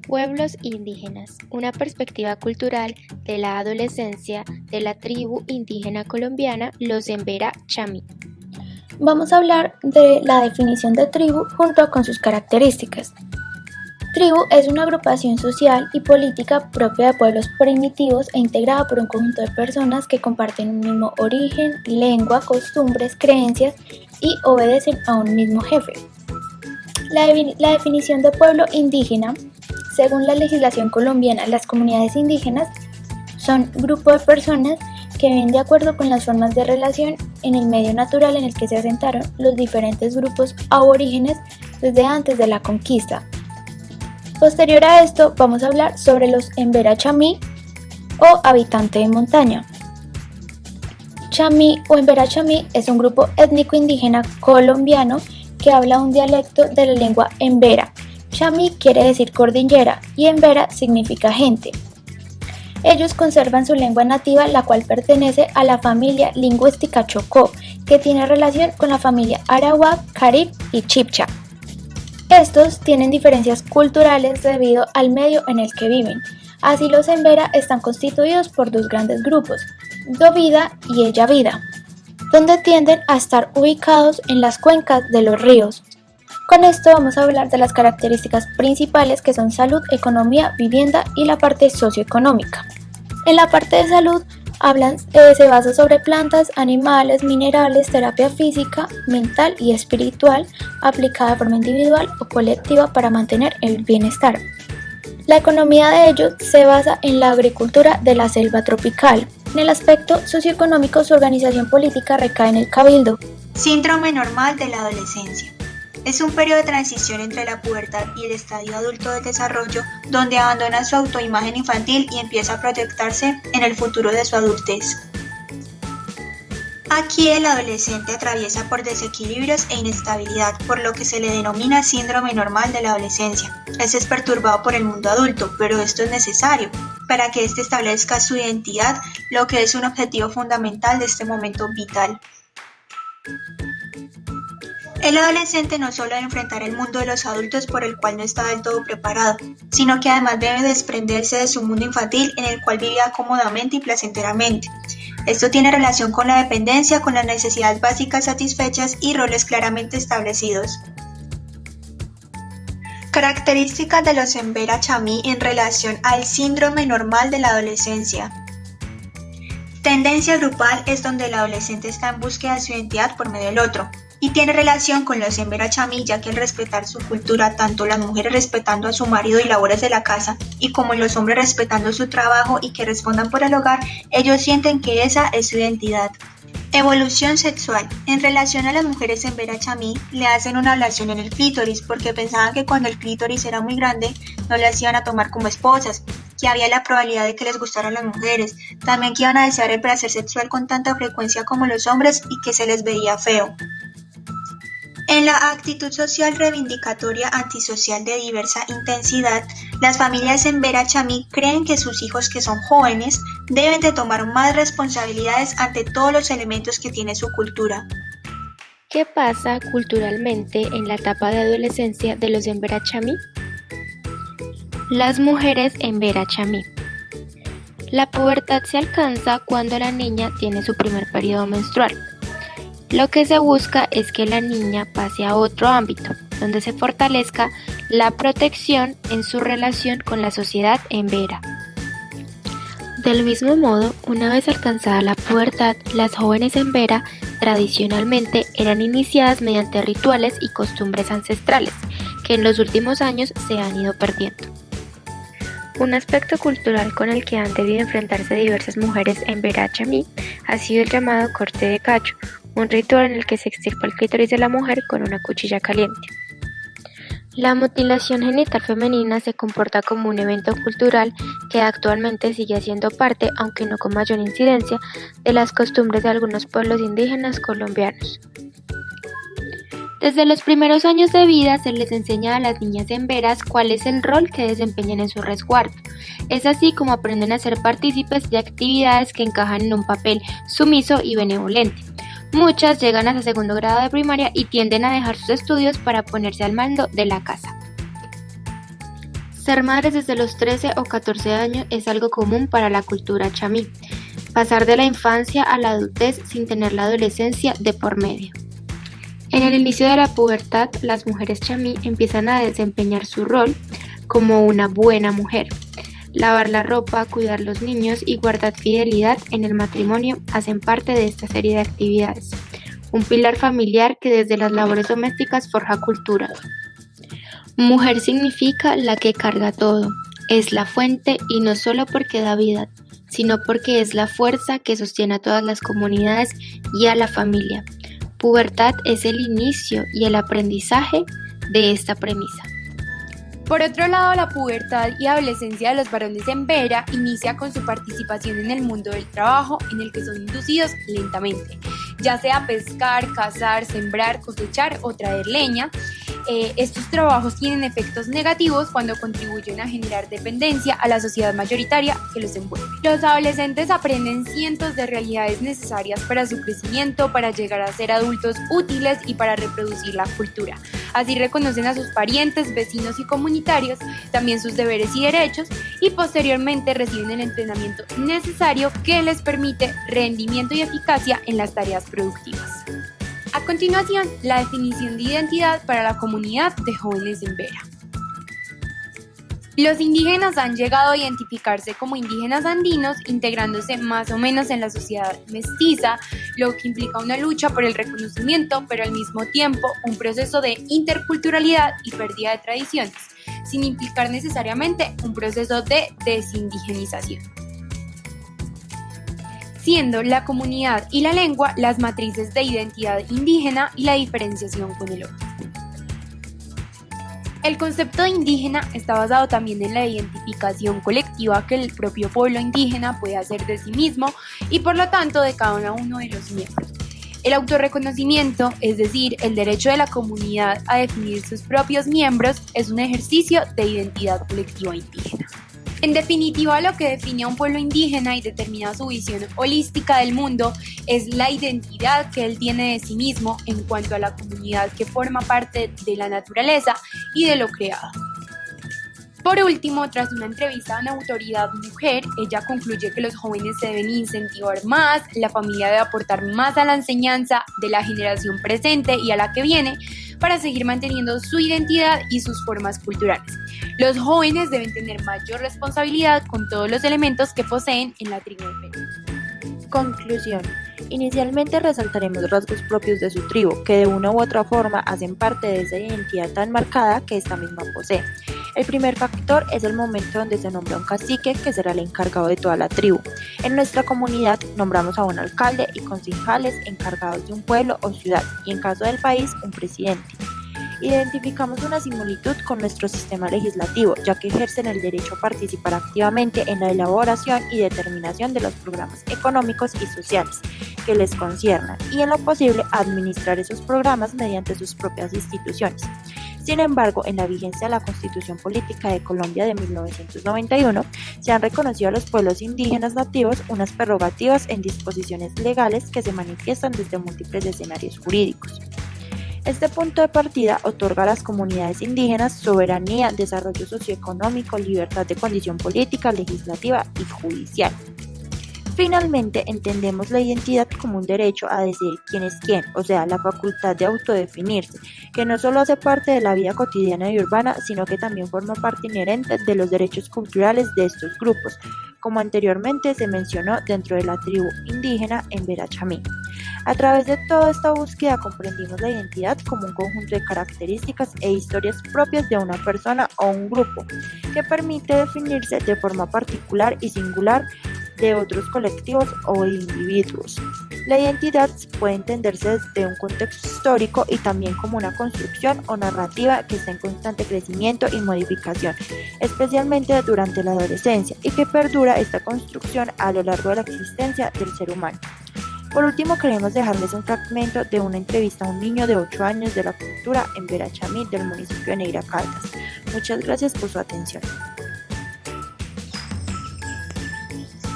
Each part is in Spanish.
Pueblos indígenas, una perspectiva cultural de la adolescencia de la tribu indígena colombiana Los Embera Chamí. Vamos a hablar de la definición de tribu junto con sus características. Tribu es una agrupación social y política propia de pueblos primitivos e integrada por un conjunto de personas que comparten un mismo origen, lengua, costumbres, creencias y obedecen a un mismo jefe. La definición de pueblo indígena, según la legislación colombiana, las comunidades indígenas son grupos de personas que viven de acuerdo con las formas de relación en el medio natural en el que se asentaron los diferentes grupos aborígenes desde antes de la conquista. Posterior a esto, vamos a hablar sobre los Embera Chamí o habitantes de montaña. Chamí o Embera Chamí es un grupo étnico indígena colombiano que habla un dialecto de la lengua Embera. Chamí quiere decir cordillera y Embera significa gente. Ellos conservan su lengua nativa, la cual pertenece a la familia lingüística Chocó, que tiene relación con la familia Arawak, Carib y Chibcha. Estos tienen diferencias culturales debido al medio en el que viven. Así los Embera están constituidos por dos grandes grupos, Do-Vida y Ella-Vida, donde tienden a estar ubicados en las cuencas de los ríos. Con esto vamos a hablar de las características principales que son salud, economía, vivienda y la parte socioeconómica. En la parte de salud se basa sobre plantas, animales, minerales, terapia física, mental y espiritual aplicada de forma individual o colectiva para mantener el bienestar. La economía de ellos se basa en la agricultura de la selva tropical. En el aspecto socioeconómico, su organización política recae en el cabildo. Síndrome normal de la adolescencia. Es un periodo de transición entre la pubertad y el estadio adulto del desarrollo, donde abandona su autoimagen infantil y empieza a proyectarse en el futuro de su adultez. Aquí el adolescente atraviesa por desequilibrios e inestabilidad, por lo que se le denomina síndrome normal de la adolescencia. Este es perturbado por el mundo adulto, pero esto es necesario para que éste establezca su identidad, lo que es un objetivo fundamental de este momento vital. El adolescente no solo debe enfrentar el mundo de los adultos por el cual no está del todo preparado, sino que además debe desprenderse de su mundo infantil en el cual vivía cómodamente y placenteramente. Esto tiene relación con la dependencia, con las necesidades básicas satisfechas y roles claramente establecidos. Características de los Embera Chamí en relación al síndrome normal de la adolescencia. Tendencia grupal es donde el adolescente está en búsqueda de su identidad por medio del otro, y tiene relación con los Embera Chamí, ya que al respetar su cultura, tanto las mujeres respetando a su marido y labores de la casa, y como los hombres respetando su trabajo y que respondan por el hogar, ellos sienten que esa es su identidad. Evolución sexual. En relación a las mujeres Embera Chamí, le hacen una ablación en el clítoris porque pensaban que cuando el clítoris era muy grande no las iban a tomar como esposas, que había la probabilidad de que les gustaran las mujeres, también que iban a desear el placer sexual con tanta frecuencia como los hombres y que se les veía feo. En la actitud social reivindicatoria antisocial de diversa intensidad, las familias Embera Chamí creen que sus hijos que son jóvenes deben de tomar más responsabilidades ante todos los elementos que tiene su cultura. ¿Qué pasa culturalmente en la etapa de adolescencia de los Embera Chamí? Las mujeres Embera Chamí. La pubertad se alcanza cuando la niña tiene su primer periodo menstrual. Lo que se busca es que la niña pase a otro ámbito, donde se fortalezca la protección en su relación con la sociedad Embera. Del mismo modo, una vez alcanzada la pubertad, las jóvenes Embera tradicionalmente eran iniciadas mediante rituales y costumbres ancestrales, que en los últimos años se han ido perdiendo. Un aspecto cultural con el que han debido enfrentarse diversas mujeres Embera Chamí ha sido el llamado corte de cacho, un ritual en el que se extirpa el clítoris de la mujer con una cuchilla caliente. La mutilación genital femenina se comporta como un evento cultural que actualmente sigue siendo parte, aunque no con mayor incidencia, de las costumbres de algunos pueblos indígenas colombianos. Desde los primeros años de vida se les enseña a las niñas emberas cuál es el rol que desempeñan en su resguardo. Es así como aprenden a ser partícipes de actividades que encajan en un papel sumiso y benevolente. Muchas llegan hasta segundo grado de primaria y tienden a dejar sus estudios para ponerse al mando de la casa. Ser madres desde los 13 o 14 años es algo común para la cultura chamí. Pasar de la infancia a la adultez sin tener la adolescencia de por medio. En el inicio de la pubertad, las mujeres chamí empiezan a desempeñar su rol como una buena mujer. Lavar la ropa, cuidar los niños y guardar fidelidad en el matrimonio hacen parte de esta serie de actividades. Un pilar familiar que desde las labores domésticas forja cultura. Mujer significa la que carga todo, es la fuente y no solo porque da vida, sino porque es la fuerza que sostiene a todas las comunidades y a la familia. Pubertad es el inicio y el aprendizaje de esta premisa. Por otro lado, la pubertad y adolescencia de los varones en Vera inicia con su participación en el mundo del trabajo, en el que son inducidos lentamente, ya sea pescar, cazar, sembrar, cosechar o traer leña. Estos trabajos tienen efectos negativos cuando contribuyen a generar dependencia a la sociedad mayoritaria que los envuelve. Los adolescentes aprenden cientos de realidades necesarias para su crecimiento, para llegar a ser adultos útiles y para reproducir la cultura. Así reconocen a sus parientes, vecinos y comunitarios, también sus deberes y derechos, y posteriormente reciben el entrenamiento necesario que les permite rendimiento y eficacia en las tareas productivas. A continuación, la definición de identidad para la comunidad de jóvenes en Vera. Los indígenas han llegado a identificarse como indígenas andinos, integrándose más o menos en la sociedad mestiza, lo que implica una lucha por el reconocimiento, pero al mismo tiempo un proceso de interculturalidad y pérdida de tradiciones, sin implicar necesariamente un proceso de desindigenización, siendo la comunidad y la lengua las matrices de identidad indígena y la diferenciación con el otro. El concepto de indígena está basado también en la identificación colectiva que el propio pueblo indígena puede hacer de sí mismo y por lo tanto de cada uno de los miembros. El autorreconocimiento, es decir, el derecho de la comunidad a definir sus propios miembros, es un ejercicio de identidad colectiva indígena. En definitiva, lo que define a un pueblo indígena y determina su visión holística del mundo es la identidad que él tiene de sí mismo en cuanto a la comunidad que forma parte de la naturaleza y de lo creado. Por último, tras una entrevista a una autoridad mujer, ella concluye que los jóvenes se deben incentivar más, la familia debe aportar más a la enseñanza de la generación presente y a la que viene para seguir manteniendo su identidad y sus formas culturales. Los jóvenes deben tener mayor responsabilidad con todos los elementos que poseen en la tribu de Vera. Conclusión. Inicialmente resaltaremos rasgos propios de su tribu, que de una u otra forma hacen parte de esa identidad tan marcada que esta misma posee. El primer factor es el momento donde se nombra un cacique que será el encargado de toda la tribu. En nuestra comunidad nombramos a un alcalde y concejales encargados de un pueblo o ciudad y en caso del país un presidente. Identificamos una similitud con nuestro sistema legislativo, ya que ejercen el derecho a participar activamente en la elaboración y determinación de los programas económicos y sociales que les conciernan y en lo posible administrar esos programas mediante sus propias instituciones. Sin embargo, en la vigencia de la Constitución Política de Colombia de 1991, se han reconocido a los pueblos indígenas nativos unas prerrogativas en disposiciones legales que se manifiestan desde múltiples escenarios jurídicos. Este punto de partida otorga a las comunidades indígenas soberanía, desarrollo socioeconómico, libertad de condición política, legislativa y judicial. Finalmente, entendemos la identidad como un derecho a decidir quién es quién, o sea, la facultad de autodefinirse, que no solo hace parte de la vida cotidiana y urbana, sino que también forma parte inherente de los derechos culturales de estos grupos, como anteriormente se mencionó dentro de la tribu indígena en Vera Chamí. A través de toda esta búsqueda comprendimos la identidad como un conjunto de características e historias propias de una persona o un grupo, que permite definirse de forma particular y singular de otros colectivos o individuos. La identidad puede entenderse desde un contexto histórico y también como una construcción o narrativa que está en constante crecimiento y modificación, especialmente durante la adolescencia, y que perdura esta construcción a lo largo de la existencia del ser humano. Por último, queremos dejarles un fragmento de una entrevista a un niño de 8 años de la cultura en Vera Chamí del municipio de Neira Caldas. Muchas gracias por su atención.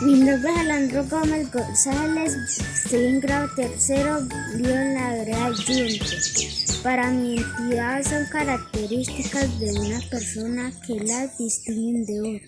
Mi nombre es Alejandro Gómez González, estoy en grado tercero, vivo en la vereda Yunque. Para mi identidad son características de una persona que las distinguen de otra.